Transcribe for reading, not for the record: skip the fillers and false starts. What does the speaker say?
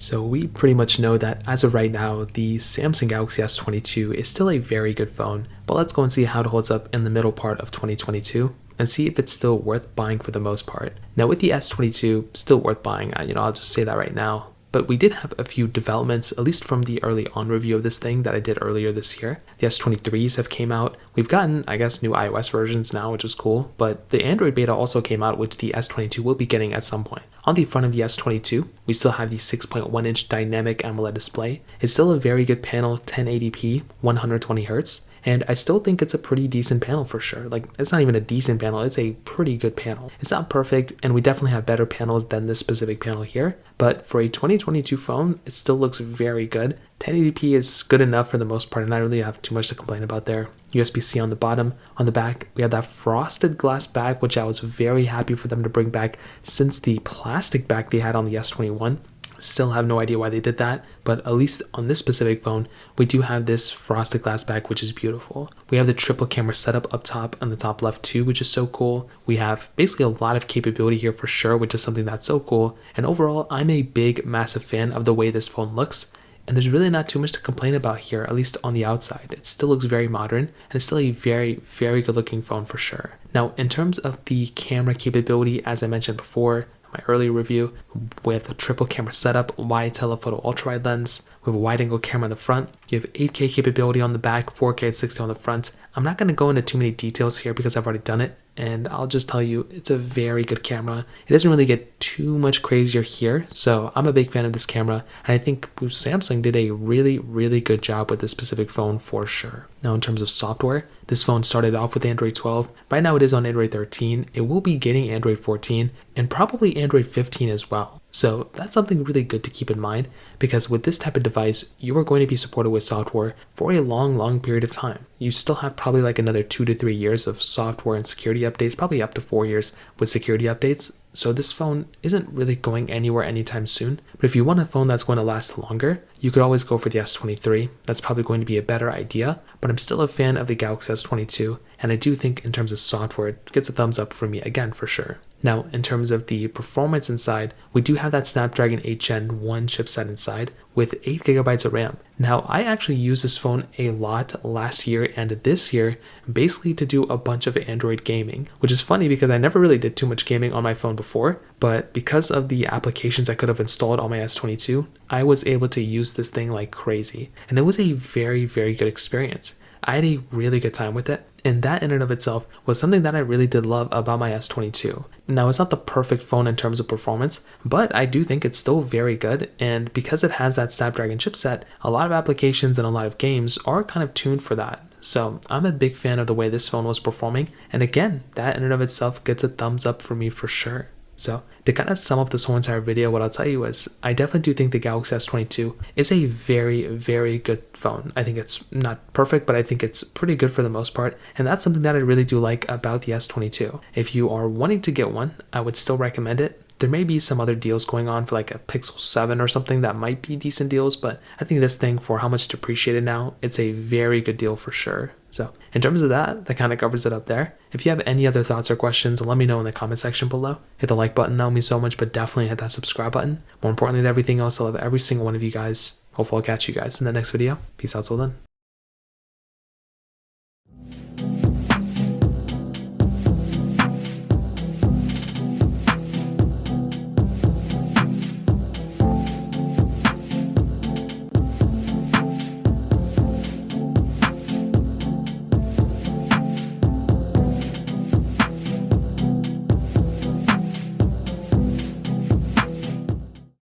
So we pretty much know that as of right now, the Samsung Galaxy S22 is still a very good phone, but let's go and see how it holds up in the middle part of 2022 and see if it's still worth buying for the most part. Now with the S22, still worth buying, I'll just say that right now. But we did have a few developments, at least from the early on review of this thing that I did earlier this year. The S23s have came out. We've gotten, I guess, new iOS versions now, which is cool. But the Android beta also came out, which the S22 will be getting at some point. On the front of the S22, we still have the 6.1-inch dynamic AMOLED display. It's still a very good panel, 1080p, 120Hz. And I still think it's a pretty decent panel for sure. Like, it's not even a decent panel, it's a pretty good panel. It's not perfect, and we definitely have better panels than this specific panel here. But for a 2022 phone, it still looks very good. 1080p is good enough for the most part, and I don't really have too much to complain about there. USB-C on the bottom. On the back, we have that frosted glass back, which I was very happy for them to bring back since the plastic back they had on the S21. Still have no idea why they did that, but at least on this specific phone, we do have this frosted glass back, which is beautiful. We have the triple camera setup up top on the top left too, which is so cool. We have basically a lot of capability here for sure, which is something that's so cool. And overall, I'm a big, massive fan of the way this phone looks. And there's really not too much to complain about here, at least on the outside. It still looks very modern, and it's still a very, very good looking phone for sure. Now, in terms of the camera capability, as I mentioned before, my earlier review, we have the triple camera setup, wide telephoto ultra wide lens, we have a wide angle camera on the front, you have 8K capability on the back, 4K at 60 on the front. I'm not going to go into too many details here because I've already done it, and I'll just tell you it's a very good camera. It doesn't really get too much crazier here, so I'm a big fan of this camera, and I think Samsung did a really, really good job with this specific phone for sure. Now in terms of software, this phone started off with Android 12. Right now it is on Android 13. It will be getting Android 14 and probably Android 15 as well. So that's something really good to keep in mind, because with this type of device, you are going to be supported with software for a long, long period of time. You still have probably like another 2 to 3 years of software and security updates, probably up to 4 years with security updates. So this phone isn't really going anywhere anytime soon. But if you want a phone that's going to last longer, you could always go for the S23. That's probably going to be a better idea, but I'm still a fan of the Galaxy S22, and I do think in terms of software, it gets a thumbs up from me again for sure. Now, in terms of the performance inside, we do have that Snapdragon 8 Gen 1 chipset inside with 8GB of RAM. Now, I actually used this phone a lot last year and this year, basically to do a bunch of Android gaming, which is funny because I never really did too much gaming on my phone before, but because of the applications I could have installed on my S22, I was able to use this thing like crazy, and it was a very, very good experience. I had a really good time with it, and that in and of itself was something that I really did love about my S22. Now, it's not the perfect phone in terms of performance, but I do think it's still very good, and because it has that Snapdragon chipset, a lot of applications and a lot of games are kind of tuned for that. So I'm a big fan of the way this phone was performing, and again, that in and of itself gets a thumbs up for me for sure. So to kind of sum up this whole entire video, what I'll tell you is I definitely do think the Galaxy S22 is a very, very good phone. I think it's not perfect, but I think it's pretty good for the most part. And that's something that I really do like about the S22. If you are wanting to get one, I would still recommend it. There may be some other deals going on for like a Pixel 7 or something that might be decent deals, but I think this thing, for how much it's appreciated now, it's a very good deal for sure. So in terms of that kind of covers it up there. If you have any other thoughts or questions, let me know in the comment section below. Hit the like button, that would mean so much, but definitely hit that subscribe button. More importantly than everything else, I love every single one of you guys. Hopefully I'll catch you guys in the next video. Peace out till then.